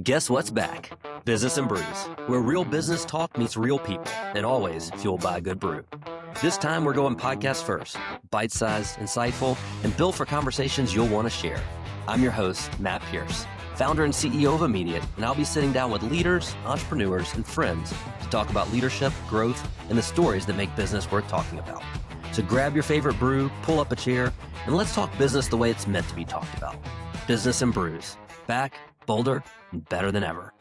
Guess what's back? Business and Brews, where real business talk meets real people, and always fueled by a good brew. This time we're going podcast first, bite-sized, insightful, and built for conversations you'll want to share. I'm your host, Matt Pierce, founder and CEO of Immediate, and I'll be sitting down with leaders, entrepreneurs, and friends to talk about leadership, growth, and the stories that make business worth talking about. So grab your favorite brew, pull up a chair, and let's talk business the way it's meant to be talked about. Business and Brews, back, bolder, and better than ever.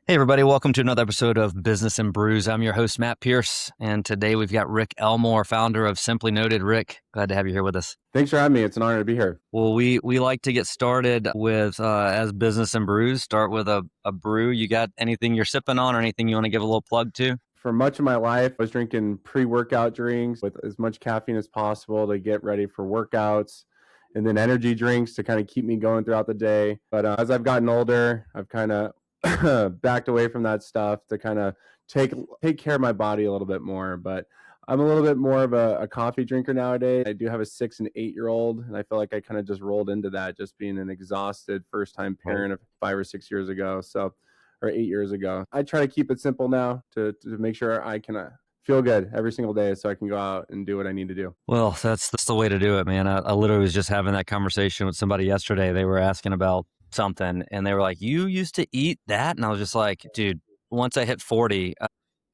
Hey everybody, welcome to another episode of Business and Brews. I'm your host, Matt Pierce, and today we've got Rick Elmore, founder of Simply Noted. Rick, glad to have you here with us. Thanks for having me. It's an honor to be here. Well, we like to get started with, as Business and Brews, start with a brew. You got anything you're sipping on or anything you want to give a little plug to? For much of my life, I was drinking pre-workout drinks with as much caffeine as possible to get ready for workouts, and then energy drinks to kind of keep me going throughout the day. But as I've gotten older, I've kind of backed away from that stuff to kind of take care of my body a little bit more. But I'm a little bit more of a coffee drinker nowadays. I do have a 6 and 8 year old, and I feel like I kind of just rolled into that, just being an exhausted first-time parent of 5 or 6 years ago. Or 8 years ago. I try to keep it simple now to make sure I can feel good every single day so I can go out and do what I need to do. Well, that's the way to do it, man. I literally was just having that conversation with somebody yesterday. They were asking about something and they were like, you used to eat that? And I was just like, dude, once I hit 40,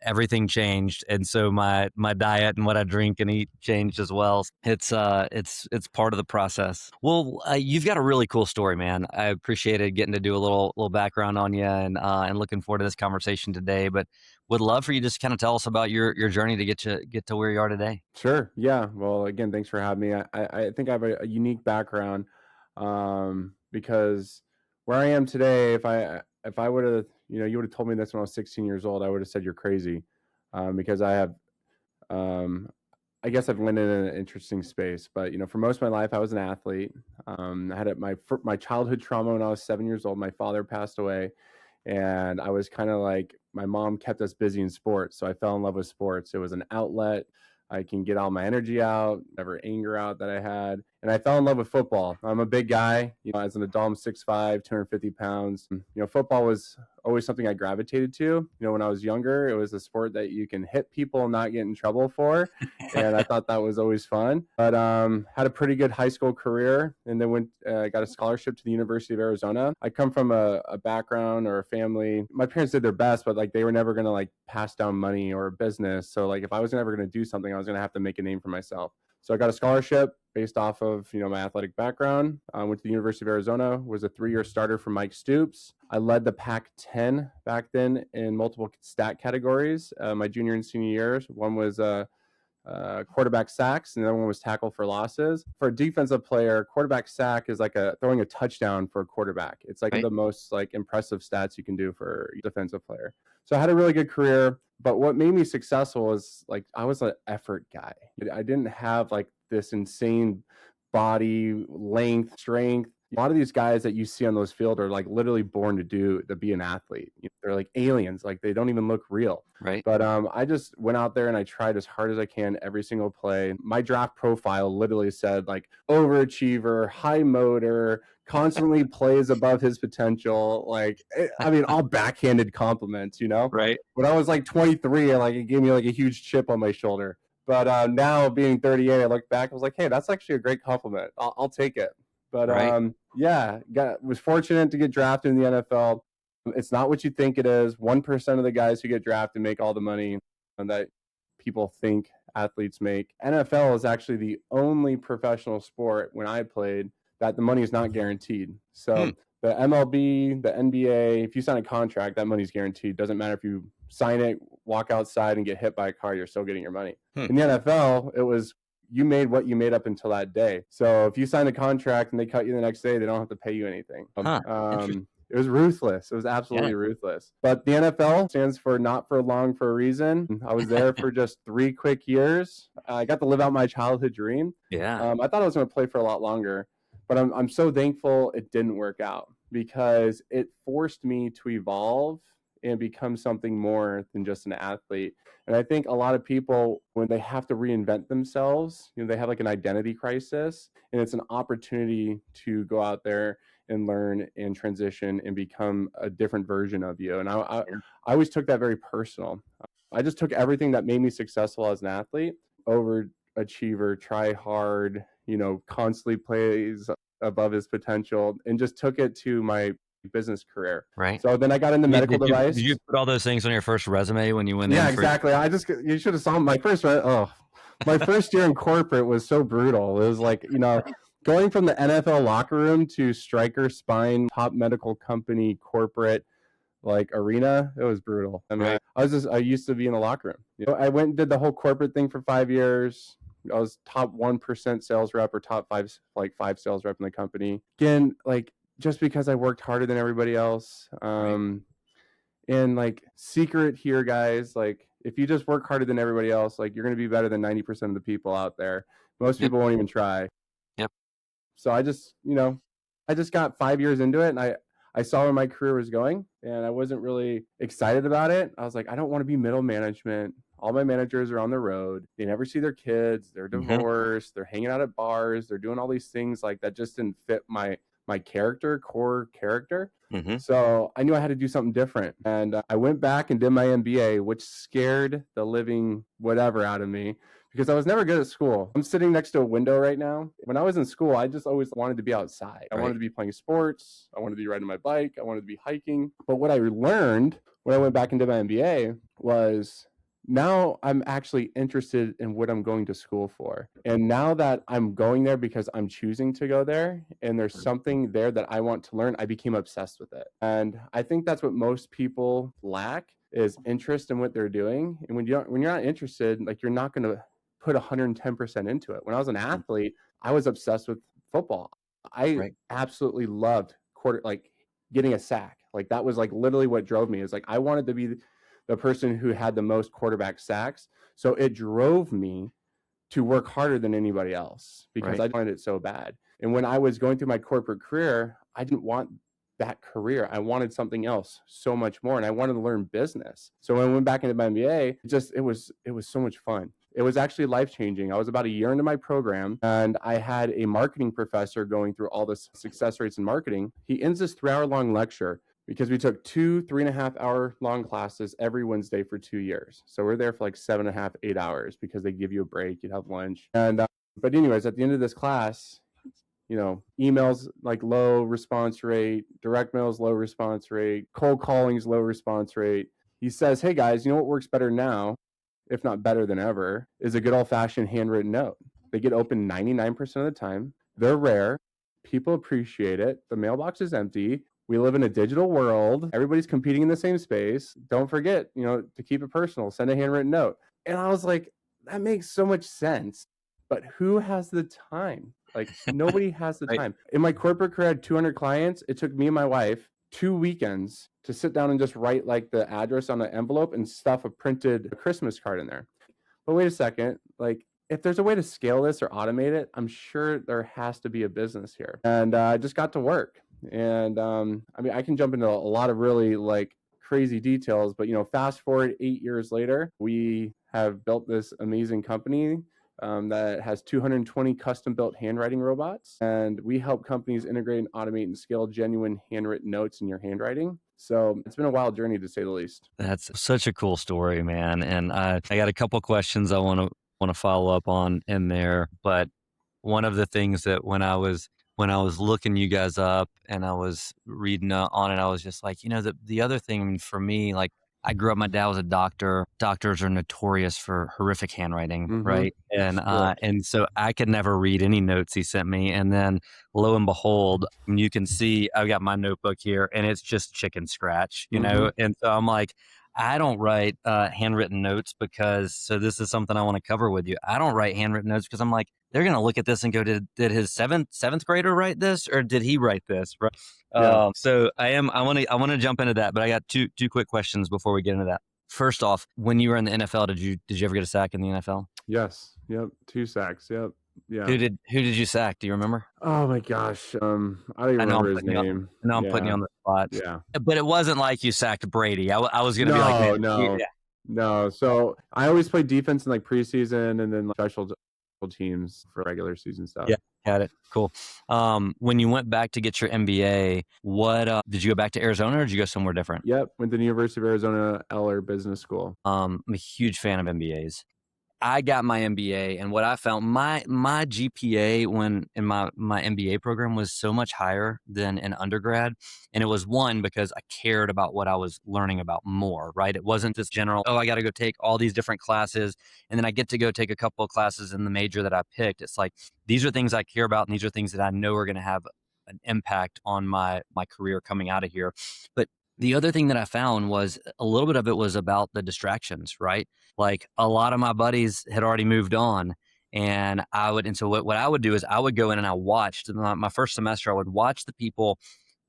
everything changed. And so my diet and what I drink and eat changed as well. It's part of the process. Well, you've got a really cool story, man. I appreciated getting to do a little background on you and looking forward to this conversation today, but would love for you to just kind of tell us about your journey to get to where you are today. Sure. Yeah. Well, again, thanks for having me. I think I have a unique background because where I am today, if I would have, you would have told me this when I was 16 years old, I would have said you're crazy because I guess I've landed in an interesting space. But, for most of my life, I was an athlete. I had my childhood trauma when I was 7 years old. My father passed away. And I was kind of like, my mom kept us busy in sports. So I fell in love with sports. It was an outlet. I can get all my energy out, whatever anger out that I had. And I fell in love with football. I'm a big guy. As an adult, I'm 6'5", 250 pounds. Football was always something I gravitated to. When I was younger, it was a sport that you can hit people and not get in trouble for. And I thought that was always fun. But had a pretty good high school career and then got a scholarship to the University of Arizona. I come from a background or a family. My parents did their best, but they were never going to pass down money or business. So if I was never going to do something, I was going to have to make a name for myself. So I got a scholarship based off of, my athletic background. Went to the University of Arizona, was a 3-year starter for Mike Stoops. I led the Pac-10 back then in multiple stat categories. My junior and senior years, one was quarterback sacks, and the other one was tackle for losses. For a defensive player, quarterback sack is throwing a touchdown for a quarterback. It's Right. the most impressive stats you can do for a defensive player. So I had a really good career, but what made me successful was I was an effort guy. I didn't have this insane body length, strength. A lot of these guys that you see on those fields are literally born to be an athlete. They're like aliens. They don't even look real. Right. But I just went out there and I tried as hard as I can every single play. My draft profile literally said overachiever, high motor, constantly plays above his potential. All backhanded compliments, Right. When I was 23, it gave me a huge chip on my shoulder. But now being 38, I look back, I was like, hey, that's actually a great compliment. I'll take it. But Right. was fortunate to get drafted in the NFL. It's not what you think it is. 1% of the guys who get drafted make all the money that people think athletes make. NFL is actually the only professional sport when I played that the money is not guaranteed. So the MLB, the NBA, if you sign a contract, that money's guaranteed. Doesn't matter if you sign it, walk outside and get hit by a car, you're still getting your money. In the NFL, it was you made what you made up until that day. So if you sign a contract and they cut you the next day, they don't have to pay you anything. It was ruthless. It was absolutely ruthless. But the NFL stands for not for long for a reason. I was there for just 3 quick years. I got to live out my childhood dream. Yeah. I thought I was going to play for a lot longer, but I'm so thankful it didn't work out because it forced me to evolve and become something more than just an athlete. And I think a lot of people, when they have to reinvent themselves, they have an identity crisis, and it's an opportunity to go out there and learn and transition and become a different version of you. And I always took that very personal. I just took everything that made me successful as an athlete, overachiever, try hard, constantly plays above his potential, and just took it to my business career. Right. So then I got into medical device. Did you put all those things on your first resume when you went in? Yeah, exactly. You should have saw my first year in corporate was so brutal. It was like, going from the NFL locker room to Stryker Spine, top medical company, corporate arena, it was brutal. I mean, right. I used to be in the locker room. I went and did the whole corporate thing for 5 years. I was top 1% sales rep or top 5 sales rep in the company. Again, just because I worked harder than everybody else. Right. And secret here, guys, if you just work harder than everybody else, you're going to be better than 90% of the people out there. Most people won't even try. Yep. So I just got 5 years into it, and I saw where my career was going, and I wasn't really excited about it. I was like, I don't want to be middle management. All my managers are on the road. They never see their kids. They're divorced. They're hanging out at bars. They're doing all these things that just didn't fit my core character. So I knew I had to do something different. And I went back and did my MBA, which scared the living whatever out of me because I was never good at school. I'm sitting next to a window right now. When I was in school, I just always wanted to be outside. I wanted to be playing sports. I wanted to be riding my bike. I wanted to be hiking. But what I learned when I went back and did my MBA was now I'm actually interested in what I'm going to school for. And now that I'm going there because I'm choosing to go there and there's something there that I want to learn, I became obsessed with it. And I think that's what most people lack is interest in what they're doing. And when you're not interested, you're not going to put 110% into it. When I was an athlete, I was obsessed with football. I absolutely loved getting a sack. That was literally what drove me. Is I wanted to be the person who had the most quarterback sacks. So it drove me to work harder than anybody else because I wanted it so bad. And when I was going through my corporate career, I didn't want that career. I wanted something else so much more. And I wanted to learn business. So when I went back into my MBA, it was so much fun. It was actually life-changing. I was about a year into my program, and I had a marketing professor going through all the success rates in marketing. He ends this 3-hour-long lecture because we took 2 3.5-hour long classes every Wednesday for 2 years. So we're there for 7.5, 8 hours because they give you a break, you'd have lunch. And but anyways, at the end of this class, emails low response rate, direct mails low response rate, cold callings low response rate. He says, hey guys, you know what works better now, if not better than ever, is a good old-fashioned handwritten note. They get open 99% of the time. They're rare. People appreciate it. The mailbox is empty. We live in a digital world. Everybody's competing in the same space. Don't forget, to keep it personal. Send a handwritten note. And I was like, that makes so much sense. But who has the time? Nobody has the time. In my corporate career, I had 200 clients. It took me and my wife 2 weekends to sit down and just write the address on an envelope and stuff a printed Christmas card in there. But wait a second. If there's a way to scale this or automate it, I'm sure there has to be a business here. And I just got to work. And I can jump into a lot of really crazy details, but fast forward 8 years later, we have built this amazing company that has 220 custom built handwriting robots, and we help companies integrate and automate and scale genuine handwritten notes in your handwriting. So it's been a wild journey, to say the least. That's such a cool story, man. And I got a couple questions I want to follow up on in there, but one of the things that when I was looking you guys up and I was reading on it, I was just the other thing for me, I grew up, my dad was a doctor. Doctors are notorious for horrific handwriting, right? And and so I could never read any notes he sent me. And then lo and behold, you can see I've got my notebook here and it's just chicken scratch, And so I'm like, I don't write handwritten notes so this is something I want to cover with you. I don't write handwritten notes because I'm like, they're going to look at this and go, did his seventh grader write this or did he write this? Right. Yeah. So I want to jump into that, but I got two quick questions before we get into that. First off, when you were in the NFL, did you ever get a sack in the NFL? Yes. Yep. 2 sacks. Yep. Yeah. Who did you sack? Do you remember? Oh my gosh. I don't even remember his name. No, I'm putting you on the spot. Yeah. But it wasn't like you sacked Brady. I was going to be like, no. So I always played defense in preseason and then special teams for regular season stuff. Yeah. Got it. Cool. When you went back to get your MBA, what did you go back to Arizona or did you go somewhere different? Yep, went to the University of Arizona Eller Business School. I'm a huge fan of MBAs. I got my MBA, and what I found, my GPA when in my MBA program was so much higher than in undergrad, and it was one because I cared about what I was learning about more. Right? It wasn't this general, oh, I got to go take all these different classes, and then I get to go take a couple of classes in the major that I picked. It's like these are things I care about, and these are things that I know are going to have an impact on my career coming out of here. But the other thing that I found was a little bit of it was about the distractions, right? Like a lot of my buddies had already moved on. And so what I would do is I would go in and I watched my first semester, I would watch the people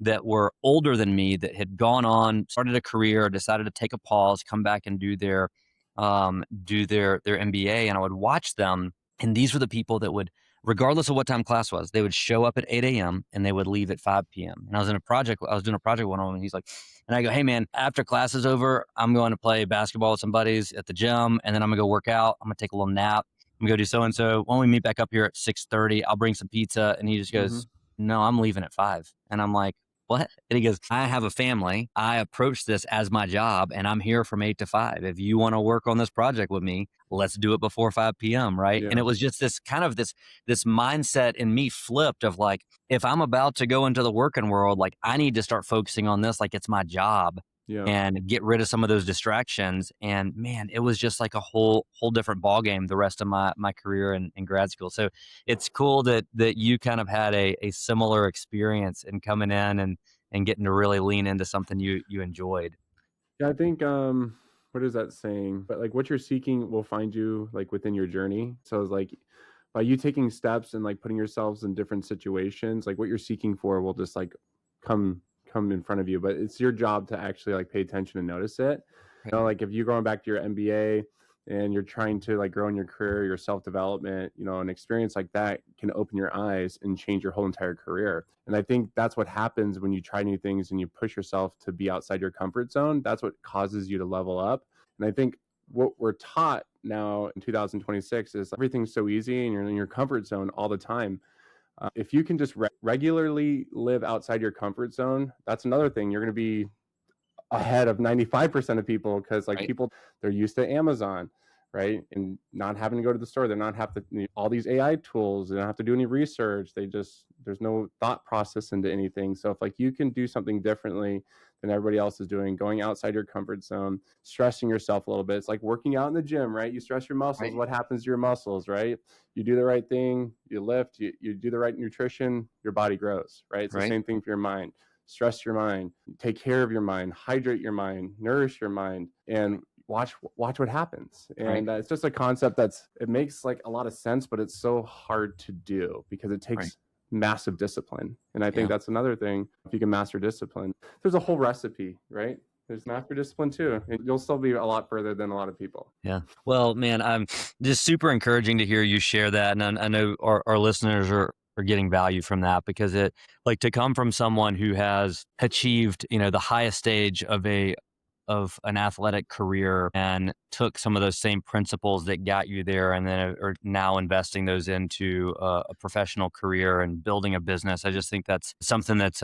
that were older than me that had gone on, started a career, decided to take a pause, come back and do their MBA. And I would watch them. And these were the people that would, regardless of what time class was, they would show up at 8 a.m. and they would leave at 5 p.m. And I was doing a project with one of them, and he's like, and I go, hey man, after class is over, I'm going to play basketball with some buddies at the gym, and then I'm gonna go work out. I'm gonna take a little nap. I'm gonna go do so and so. When we meet back up here at 6:30, I'll bring some pizza. And he just Hmm. goes, no, I'm leaving at 5. And I'm like, what? And he goes, I have a family. I approach this as my job, and I'm here from 8 to 5. If you want to work on this project with me, let's do it before 5 p.m. Right? And Yeah, it was just this kind of this mindset in me flipped of like, if I'm about to go into the working world, like I need to start focusing on this like it's my job yeah. and get rid of some of those distractions. And man, it was just like a whole different ball game the rest of my career in grad school. So it's cool that you kind of had a similar experience in coming in and getting to really lean into something you enjoyed. Yeah, I think what is that saying? But like what you're seeking will find you like within your journey. So it's like by you taking steps and like putting yourselves in different situations, like what you're seeking for will just like come come in front of you. But it's your job to actually like pay attention and notice it. Right. Like if you're going back to your MBA and you're trying to like grow in your career, your self-development, an experience like that can open your eyes and change your whole entire career. And I think that's what happens when you try new things and you push yourself to be outside your comfort zone. That's what causes you to level up. And I think what we're taught now in 2026 is everything's so easy and you're in your comfort zone all the time. If you can just regularly live outside your comfort zone, that's another thing. You're going to be ahead of 95% of people because like Right. people, they're used to Amazon, right? And not having to go to the store. They're not have to all these AI tools. They don't have to do any research. There's no thought process into anything. So if like you can do something differently than everybody else is doing, going outside your comfort zone, stressing yourself a little bit. It's like working out in the gym, right? You stress your muscles. Right. What happens to your muscles, right? You do the right thing, you lift, you do the right nutrition, your body grows, right? It's the Right. same thing for your mind. Stress your mind, take care of your mind, hydrate your mind, nourish your mind, and watch what happens. Right. And it's just a concept it makes like a lot of sense, but it's so hard to do because it Right. takes massive discipline. And I think Yeah. that's another thing. If you can master discipline, there's a whole recipe, right? There's master discipline too, and you'll still be a lot further than a lot of people. Yeah. Well, man, I'm just super encouraging to hear you share that. And I know our listeners are getting value from that because it like to come from someone who has achieved, the highest stage of an athletic career and took some of those same principles that got you there and then are now investing those into a professional career and building a business. I just think that's something that's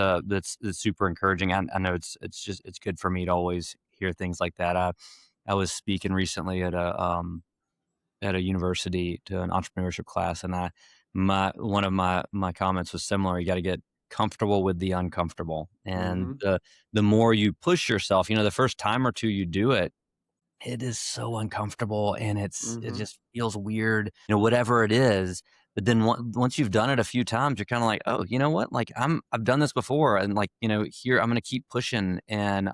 super encouraging. I know it's good for me to always hear things like that. I was speaking recently at a university to an entrepreneurship class, and my one of my comments was similar. You got to get comfortable with the uncomfortable, and Mm-hmm. the more you push yourself, the first time or two you do it, it is so uncomfortable and it Mm-hmm. just feels weird, whatever it is. But then once you've done it a few times, you're kind of like, oh, you know what? Like I've done this before, and like here I'm going to keep pushing. And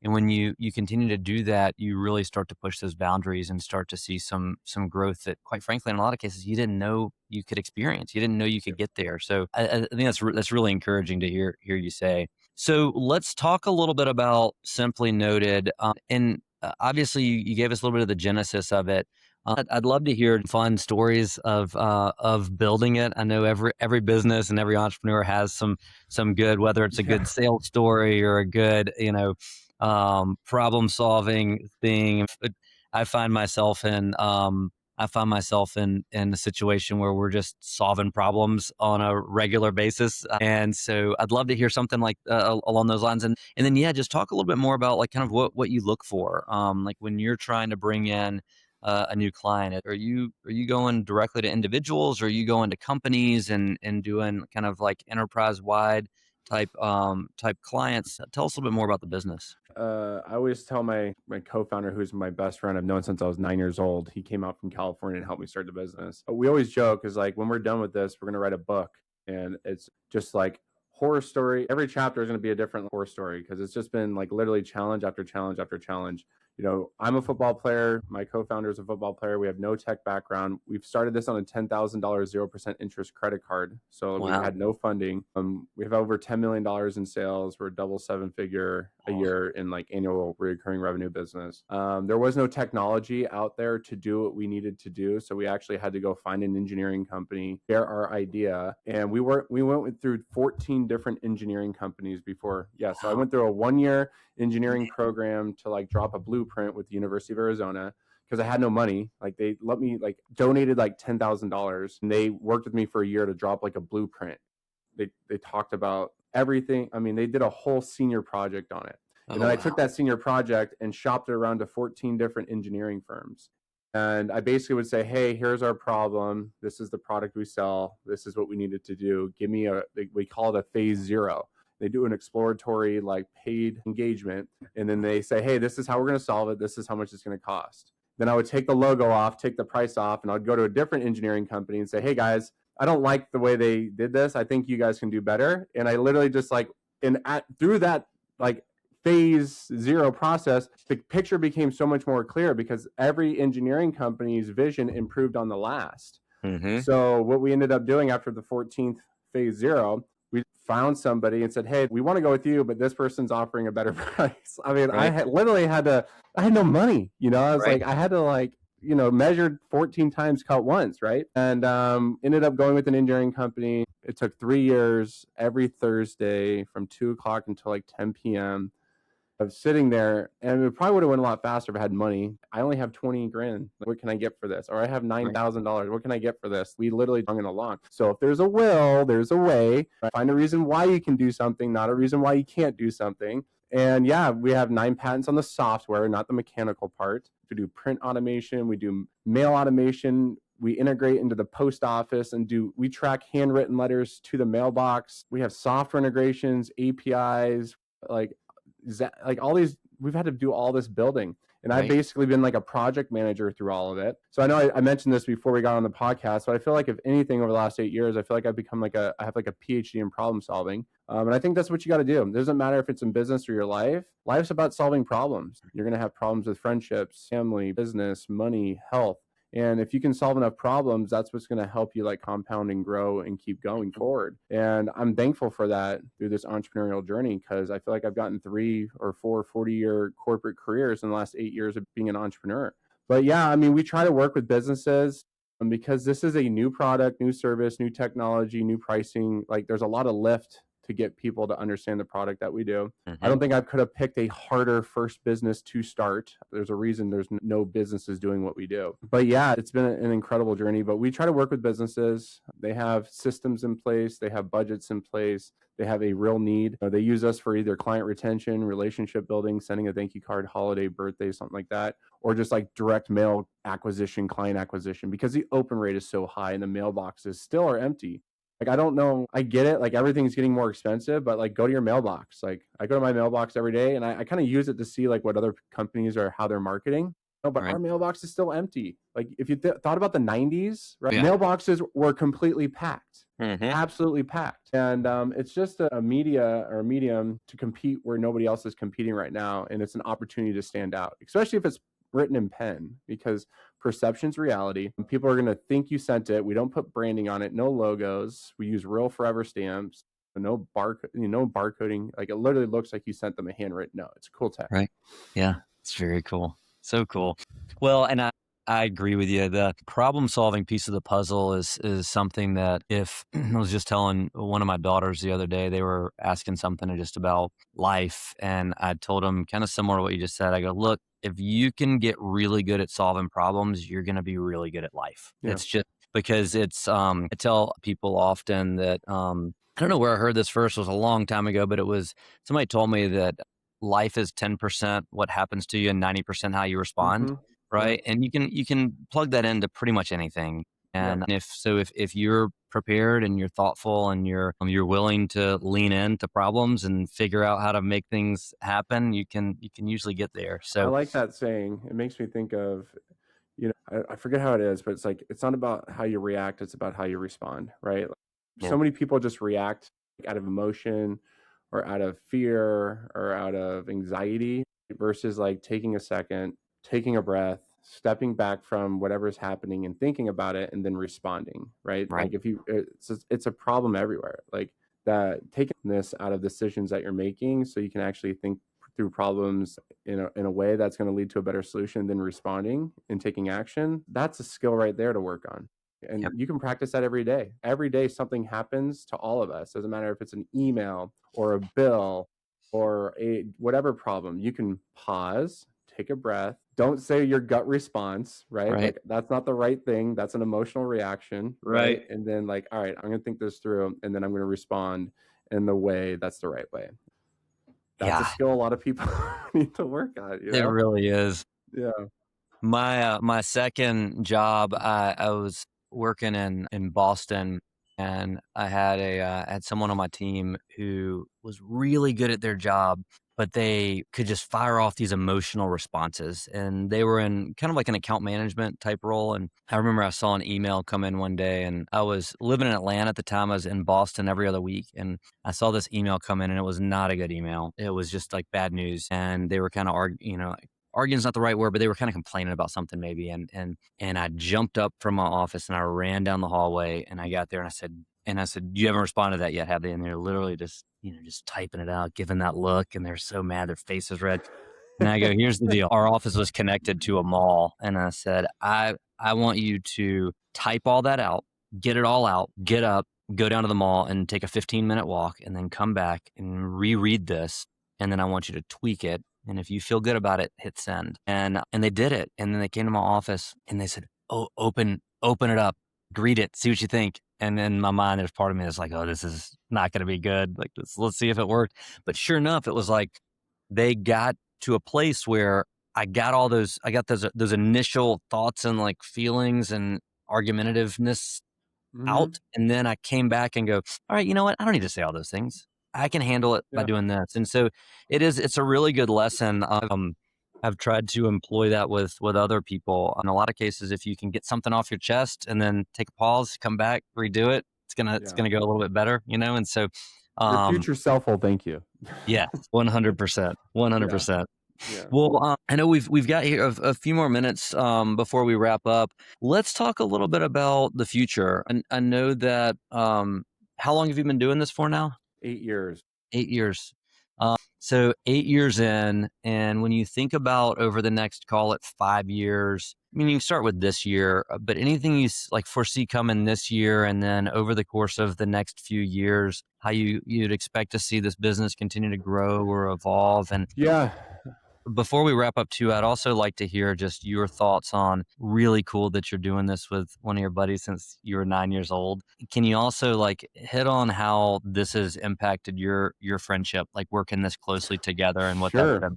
when you continue to do that, you really start to push those boundaries and start to see some growth that, quite frankly, in a lot of cases, you didn't know you could experience. You didn't know you could get there. So I think that's really encouraging to hear you say. So let's talk a little bit about Simply Noted. And obviously, you gave us a little bit of the genesis of it. I'd love to hear fun stories of building it. I know every business and every entrepreneur has some good, whether it's a Yeah. good sales story or a good problem solving thing. I find myself in I find myself in a situation where we're just solving problems on a regular basis, and so I'd love to hear something like along those lines, and then yeah, just talk a little bit more about like kind of what you look for, like when you're trying to bring in a new client. Are you going directly to individuals, or are you going to companies and doing kind of like enterprise wide type clients? Tell us a little bit more about the business. I always tell my co-founder, who's my best friend I've known since I was 9 years old. He came out from California and helped me start the business. We always joke is like, when we're done with this, we're going to write a book, and it's just like horror story. Every chapter is going to be a different horror story, because it's just been like literally challenge after challenge after challenge. I'm a football player. My co-founder is a football player. We have no tech background. We've started this on a $10,000 0% interest credit card. So we Wow. had no funding. We have over $10 million in sales. We're a double seven figure a year in like annual recurring revenue business. There was no technology out there to do what we needed to do. So we actually had to go find an engineering company, share our idea. And we went through 14 different engineering companies before. Yeah. So I went through a 1 year engineering program to like drop a blueprint with the University of Arizona, because I had no money. Like they let me like donated like $10,000, and they worked with me for a year to drop like a blueprint. They talked about everything. I mean, they did a whole senior project on it. Oh, And then I wow. took that senior project and shopped it around to 14 different engineering firms. And I basically would say, hey, here's our problem. This is the product we sell. This is what we needed to do. Give me we call it a phase zero. They do an exploratory like paid engagement. And then they say, hey, this is how we're going to solve it. This is how much it's going to cost. Then I would take the logo off, take the price off, and I'd go to a different engineering company and say, hey guys, I don't like the way they did this. I think you guys can do better. And I literally just like, through that like phase zero process, the picture became so much more clear, because every engineering company's vision improved on the last. Mm-hmm. So what we ended up doing after the 14th phase zero, we found somebody and said, hey, we want to go with you, but this person's offering a better price. I mean, Right. I had no money, I was Right. like, I had to like, measured 14 times, cut once, right? And ended up going with an engineering company. It took 3 years, every Thursday from 2 o'clock until like 10 p.m. of sitting there, and it probably would have went a lot faster if I had money. I only have 20 grand. What can I get for this? Or I have Right. $9,000. What can I get for this? We literally hung it along. So if there's a will, there's a way. Find a reason why you can do something, not a reason why you can't do something. And yeah, we have 9 patents on the software, not the mechanical part. We do print automation. We do mail automation. We integrate into the post office and we track handwritten letters to the mailbox. We have software integrations, APIs, like all these. We've had to do all this building, and I've Right. basically been like a project manager through all of it. So I know I mentioned this before we got on the podcast, but I feel like if anything over the last 8 years, I feel like I've become I have like a PhD in problem solving. And I think that's what you got to do. It doesn't matter if it's in business or your life. Life's about solving problems. You're going to have problems with friendships, family, business, money, health. And if you can solve enough problems, that's what's going to help you like compound and grow and keep going forward. And I'm thankful for that through this entrepreneurial journey, because I feel like I've gotten 3 or 4 40-year corporate careers in the last 8 years of being an entrepreneur. But yeah, I mean, we try to work with businesses, because this is a new product, new service, new technology, new pricing. Like there's a lot of lift to get people to understand the product that we do. I don't think I could have picked a harder first business to start. There's a reason there's no businesses doing what we do. But yeah, it's been an incredible journey. But we try to work with businesses. They have systems in place. They have budgets in place. They have a real need. They use us for either client retention, relationship building, sending a thank you card, holiday, birthday, something like that, or just like direct mail acquisition, client acquisition, because the open rate is so high and the mailboxes still are empty. Like, I don't know. I get it. Like everything's getting more expensive, but like go to your mailbox. Like I go to my mailbox every day, and I kind of use it to see like what other companies are, how they're marketing. No, but Right. our mailbox is still empty. Like if you thought about the 90s, right? Yeah. Mailboxes were completely packed, Mm-hmm. absolutely packed. And it's just a media or a medium to compete where nobody else is competing right now. And it's an opportunity to stand out, especially if it's written in pen, because perception's reality. People are going to think you sent it. We don't put branding on it, no logos. We use real forever stamps, no barcoding. Like it literally looks like you sent them a handwritten note. It's cool tech. Right. Yeah. It's very cool. So cool. Well, and I agree with you. The problem solving piece of the puzzle is something that if I was just telling one of my daughters the other day, they were asking something just about life. And I told them kind of similar to what you just said. I go, look, if you can get really good at solving problems, you're going to be really good at life. Yeah. It's just because I tell people often that, I don't know where I heard this first, was a long time ago, but it was somebody told me that life is 10% what happens to you and 90% how you respond. Mm-hmm. Yeah. Right. And you can plug that into pretty much anything. Yeah. And if you're prepared and you're thoughtful and you're willing to lean into problems and figure out how to make things happen, you can usually get there. I So like that saying. It makes me think of, I forget how it is, but it's like, it's not about how you react, it's about how you respond, right? Like, yeah, so many people just react out of emotion or out of fear or out of anxiety versus like taking a second, taking a breath, stepping back from whatever's happening and thinking about it and then responding, right? right. Like if you, it's a problem everywhere. Like that, taking this out of decisions that you're making so you can actually think through problems in a way that's going to lead to a better solution than responding and taking action. That's a skill right there to work on. And Yep. you can practice that every day. Every day something happens to all of us. Doesn't matter if it's an email or a bill or a whatever problem. You can pause, take a breath. Don't say your gut response, right? Right. Like that's not the right thing. That's an emotional reaction, right? Right. And then like, all right, I'm going to think this through and then I'm going to respond in the way that's the right way. That's a Yeah, skill a lot of people need to work on, it really is. Yeah. My second job, I was working in Boston, and I had someone on my team who was really good at their job, but they could just fire off these emotional responses, and they were in kind of like an account management type role. And I remember I saw an email come in one day, and I was living in Atlanta at the time. I was in Boston every other week, and I saw this email come in, and it was not a good email. It was just like bad news, and they were kind of arguing's not the right word, but they were kind of complaining about something maybe. And I jumped up from my office and I ran down the hallway and I got there and I said, you haven't responded to that yet, have they? And they're literally just typing it out, giving that look, and they're so mad, their face is red. And I go, here's the deal. Our office was connected to a mall. And I said, I want you to type all that out, get it all out, get up, go down to the mall and take a 15-minute walk and then come back and reread this. And then I want you to tweak it. And if you feel good about it, hit send. And they did it. And then they came to my office and they said, oh, open it up, read it, see what you think. And in my mind, there's part of me that's like, oh, this is not going to be good. Like, let's see if it worked. But sure enough, it was like they got to a place where I got those initial thoughts and like feelings and argumentativeness Mm-hmm. out. And then I came back and go, all right, you know what? I don't need to say all those things. I can handle it by Yeah. doing this. And so it's a really good lesson. I've tried to employ that with other people. In a lot of cases, if you can get something off your chest and then take a pause, come back, redo it, it's Yeah. gonna go a little bit better, And so, Your future self will thank you. yes, 100%, 100%. Yeah. Well, I know we've got here a few more minutes before we wrap up. Let's talk a little bit about the future. I know that how long have you been doing this for now? 8 years. 8 years. So 8 years in, and when you think about over the next, call it 5 years, I mean, you can start with this year, but anything you like foresee coming this year, and then over the course of the next few years, how you'd expect to see this business continue to grow or evolve. And Yeah. before we wrap up too, I'd also like to hear just your thoughts on, really cool that you're doing this with one of your buddies since you were 9 years old. Can you also like hit on how this has impacted your friendship, like working this closely together and what that's Sure. been?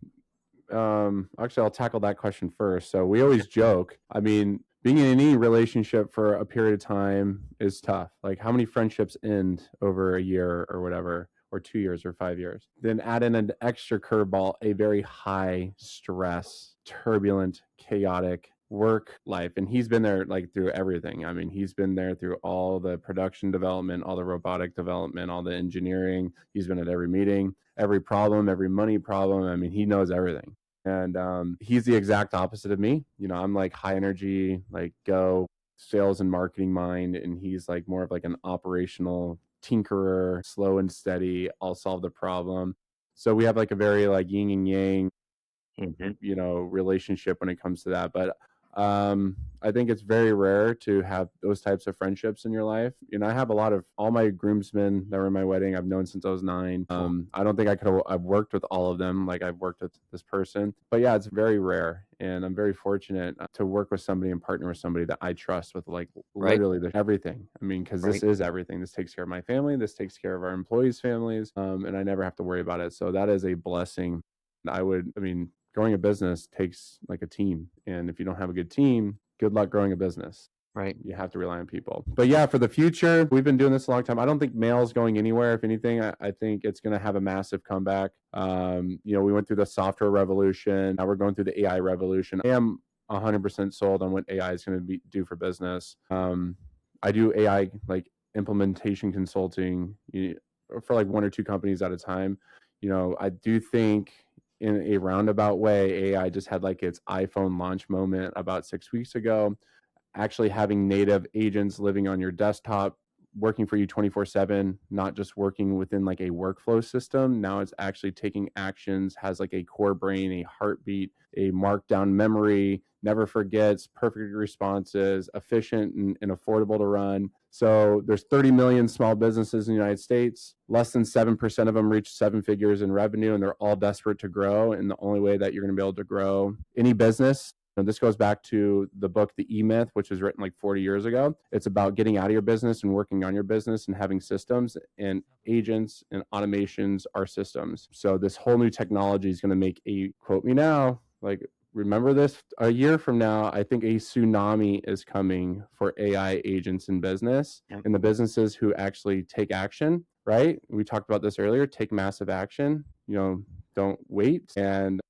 Actually, I'll tackle that question first. So we always joke. I mean, being in any relationship for a period of time is tough. Like, how many friendships end over a year or whatever, or 2 years or 5 years? Then add in an extra curveball, a very high stress, turbulent, chaotic work life. And he's been there like through everything. I mean, he's been there through all the production development, all the robotic development, all the engineering. He's been at every meeting, every problem, every money problem. I mean, he knows everything. And he's the exact opposite of me. I'm like high energy, like go sales and marketing mind. And he's like more of like an operational tinkerer, slow and steady. I'll solve the problem. So we have like a very like yin and yang, Mhm. relationship when it comes to that. But I think it's very rare to have those types of friendships in your life. I have a lot of all my groomsmen that were in my wedding I've known since I was 9. I don't think I've worked with all of them like I've worked with this person, but yeah, it's very rare. And I'm very fortunate to work with somebody and partner with somebody that I trust with like Right. literally everything. I mean, because this Right. is everything. This takes care of my family. This takes care of our employees' families. And I never have to worry about it. So that is a blessing. Growing a business takes like a team. And if you don't have a good team, good luck growing a business. Right. You have to rely on people. But yeah, for the future, we've been doing this a long time. I don't think mail is going anywhere. If anything, I think it's going to have a massive comeback. We went through the software revolution. Now we're going through the AI revolution. I am 100% sold on what AI is going to do for business. I do AI like implementation consulting for like 1 or 2 companies at a time. I do think in a roundabout way, AI just had like its iPhone launch moment about 6 weeks ago. Actually having native agents living on your desktop, working for you 24/7, not just working within like a workflow system. Now it's actually taking actions, has like a core brain, a heartbeat, a markdown memory, never forgets, perfect responses, efficient and affordable to run. So there's 30 million small businesses in the United States. Less than 7% of them reach 7 figures in revenue, and they're all desperate to grow. And the only way that you're going to be able to grow any business, and this goes back to the book, The E-Myth, which was written like 40 years ago. It's about getting out of your business and working on your business and having systems, and agents and automations are systems. So this whole new technology is going to make quote me now, like remember this a year from now, I think a tsunami is coming for AI agents in business. Yep. And the businesses who actually take action, right? We talked about this earlier, take massive action, don't wait. And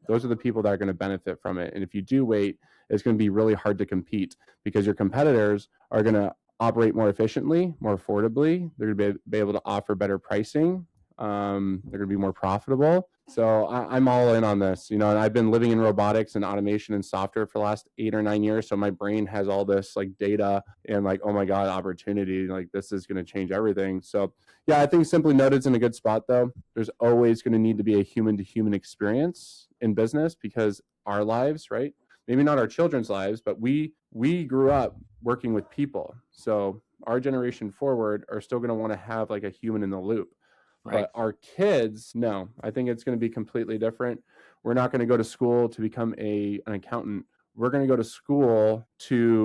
those are the people that are going to benefit from it. And if you do wait, it's going to be really hard to compete because your competitors are going to operate more efficiently, more affordably. They're going to be able to offer better pricing. They're going to be more profitable. So I'm all in on this, and I've been living in robotics and automation and software for the last 8 or 9 years. So my brain has all this like data and like, oh my God, opportunity. Like this is going to change everything. So yeah, I think Simply Noted's in a good spot though. There's always going to need to be a human to human experience in business because our lives, right? Maybe not our children's lives, but we grew up working with people. So our generation forward are still going to want to have like a human in the loop. Right. But our kids, no, I think it's going to be completely different. We're not going to go to school to become an accountant. We're going to go to school to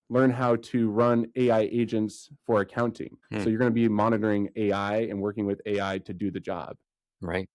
learn how to run AI agents for accounting. So you're going to be monitoring AI and working with AI to do the job. Right.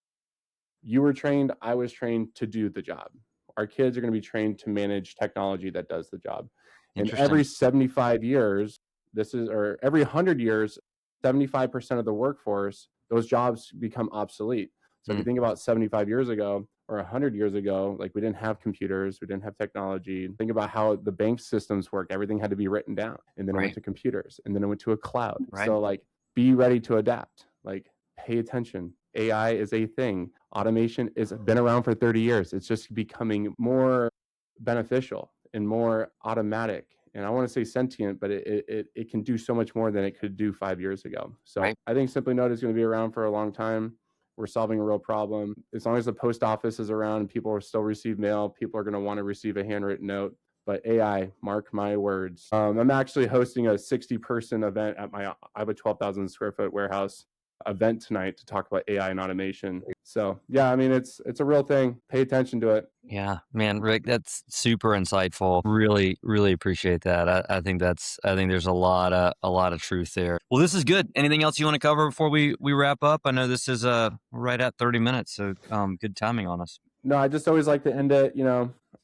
You were trained, I was trained to do the job. Our kids are going to be trained to manage technology that does the job. And every 75 years, every 100 years, 75% of the workforce, those jobs become obsolete. So if you think about 75 years ago or 100 years ago, like we didn't have computers, we didn't have technology. Think about how the bank systems work. Everything had to be written down, and then it went to computers, and then it went to a cloud. Right. So like be ready to adapt, like pay attention. AI is a thing. Automation has been around for 30 years. It's just becoming more beneficial and more automatic. And I want to say sentient, but it can do so much more than it could do 5 years ago. So I think Simply Note is going to be around for a long time. We're solving a real problem. As long as the post office is around and people still receive mail, people are going to want to receive a handwritten note. But AI, mark my words. I'm actually hosting a 60-person event I have a 12,000 square foot warehouse event tonight to talk about AI and automation. So yeah, I mean, it's a real thing. Pay attention to it. Yeah, man, Rick, that's super insightful. Really, really appreciate that. I think there's a lot of truth there. Well, this is good. Anything else you want to cover before we wrap up? I know this is right at 30 minutes, so good timing on us. No, I just always like to end it.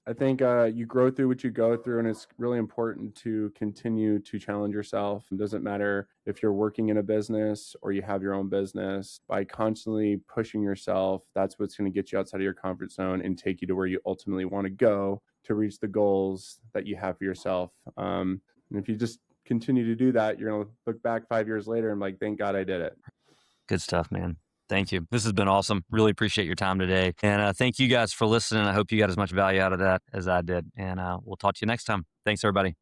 I think you grow through what you go through, and it's really important to continue to challenge yourself. It doesn't matter if you're working in a business or you have your own business. By constantly pushing yourself, that's what's going to get you outside of your comfort zone and take you to where you ultimately want to go to reach the goals that you have for yourself. And if you just continue to do that, you're going to look back 5 years later and like, thank God I did it. Good stuff, man. Thank you. This has been awesome. Really appreciate your time today. And thank you guys for listening. I hope you got as much value out of that as I did. And we'll talk to you next time. Thanks, everybody.